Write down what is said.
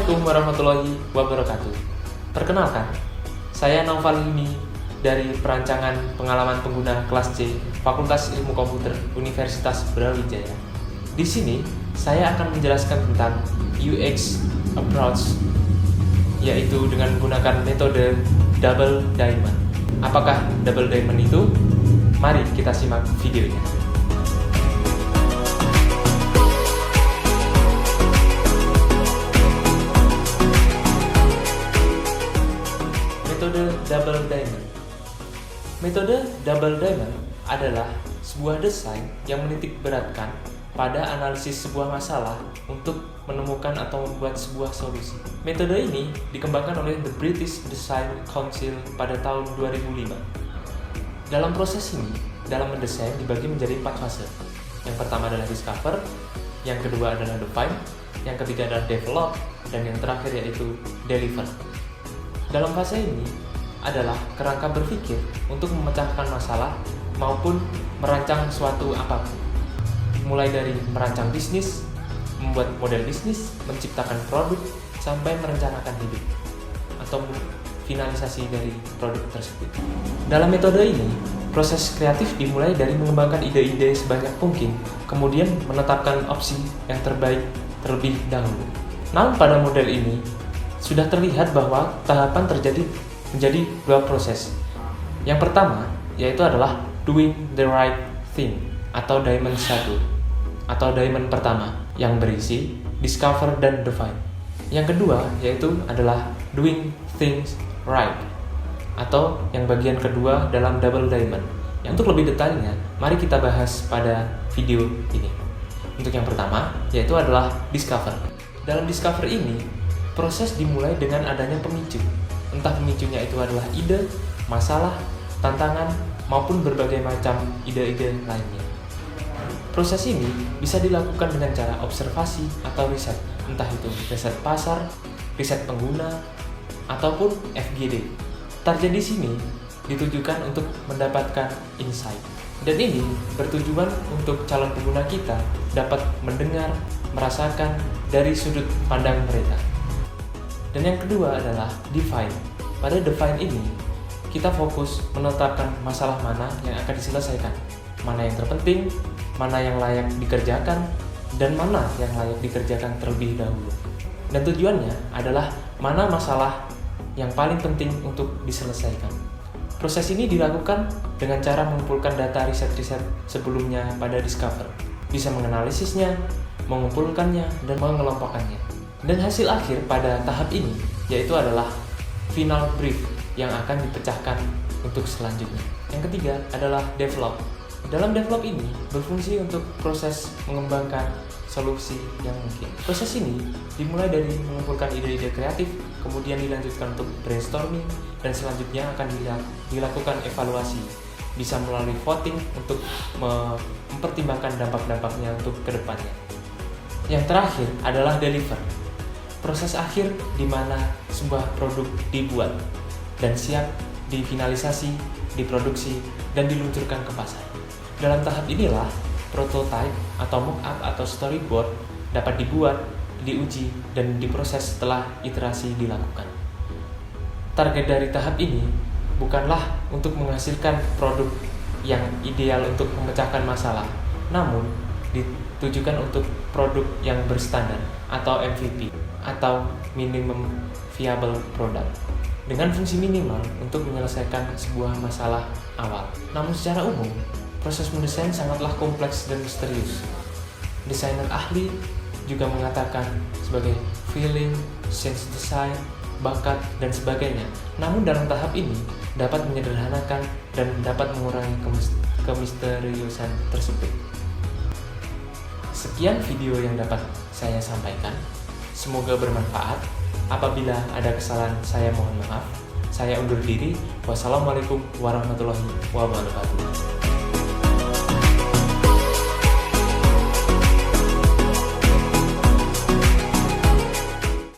Assalamualaikum warahmatullahi wabarakatuh. Perkenalkan, saya Naufal Hilmi dari Perancangan Pengalaman Pengguna Kelas C Fakultas Ilmu Komputer Universitas Brawijaya. Di sini, saya akan menjelaskan tentang UX approach, yaitu dengan menggunakan metode Double Diamond. Apakah Double Diamond itu? Mari kita simak videonya. Metode Double Diamond. Metode Double Diamond adalah sebuah desain yang menitik beratkan pada analisis sebuah masalah untuk menemukan atau membuat sebuah solusi. Metode ini dikembangkan oleh The British Design Council pada tahun 2005. Dalam proses ini, dalam mendesain dibagi menjadi 4 fase. Yang pertama adalah discover, yang kedua adalah define, yang ketiga adalah develop, dan yang terakhir yaitu deliver. Dalam fase ini adalah kerangka berpikir untuk memecahkan masalah maupun merancang suatu apapun. Mulai dari merancang bisnis, membuat model bisnis, menciptakan produk, sampai merencanakan hidup atau finalisasi dari produk tersebut. Dalam metode ini, proses kreatif dimulai dari mengembangkan ide-ide sebanyak mungkin, kemudian menetapkan opsi yang terbaik terlebih dahulu. Namun pada model ini, sudah terlihat bahwa tahapan terjadi menjadi 2 proses. Yang pertama, yaitu adalah doing the right thing atau diamond 1 atau diamond pertama yang berisi discover dan define. Yang kedua, yaitu adalah doing things right atau yang bagian kedua dalam double diamond. Yang untuk lebih detailnya, mari kita bahas pada video ini. Untuk yang pertama, yaitu adalah discover. Dalam discover ini, proses dimulai dengan adanya pemicu. Entah pemicunya itu adalah ide, masalah, tantangan, maupun berbagai macam ide-ide lainnya. Proses ini bisa dilakukan dengan cara observasi atau riset, entah itu riset pasar, riset pengguna, ataupun FGD. Target di sini ditujukan untuk mendapatkan insight. Dan ini bertujuan untuk calon pengguna kita dapat mendengar, merasakan dari sudut pandang mereka. Dan yang kedua adalah define. Pada define ini, kita fokus menetapkan masalah mana yang akan diselesaikan, mana yang terpenting, mana yang layak dikerjakan, dan mana yang layak dikerjakan terlebih dahulu. Dan tujuannya adalah mana masalah yang paling penting untuk diselesaikan. Proses ini dilakukan dengan cara mengumpulkan data riset-riset sebelumnya pada discover, bisa menganalisisnya, mengumpulkannya, dan mengelompokkannya. Dan hasil akhir pada tahap ini yaitu adalah final brief yang akan dipecahkan untuk selanjutnya. Yang ketiga adalah develop. Dalam develop ini berfungsi untuk proses mengembangkan solusi yang mungkin. Proses ini dimulai dari mengumpulkan ide-ide kreatif, kemudian dilanjutkan untuk brainstorming, dan selanjutnya akan dilakukan evaluasi. Bisa melalui voting untuk mempertimbangkan dampak-dampaknya untuk kedepannya. Yang terakhir adalah deliver. Proses akhir di mana sebuah produk dibuat dan siap difinalisasi, diproduksi, dan diluncurkan ke pasar. Dalam tahap inilah prototype atau mock-up atau storyboard dapat dibuat, diuji, dan diproses setelah iterasi dilakukan. Target dari tahap ini bukanlah untuk menghasilkan produk yang ideal untuk memecahkan masalah, namun ditujukan untuk produk yang berstandar atau MVP atau minimum viable product dengan fungsi minimal untuk menyelesaikan sebuah masalah awal. Namun secara umum, proses mendesain sangatlah kompleks dan misterius. Desainer ahli juga mengatakan sebagai feeling, sense design, bakat, dan sebagainya. Namun dalam tahap ini dapat menyederhanakan dan dapat mengurangi kemisteriusan tersebut. Sekian video yang dapat saya sampaikan. Semoga bermanfaat. Apabila ada kesalahan, saya mohon maaf. Saya undur diri. Wassalamualaikum warahmatullahi wabarakatuh.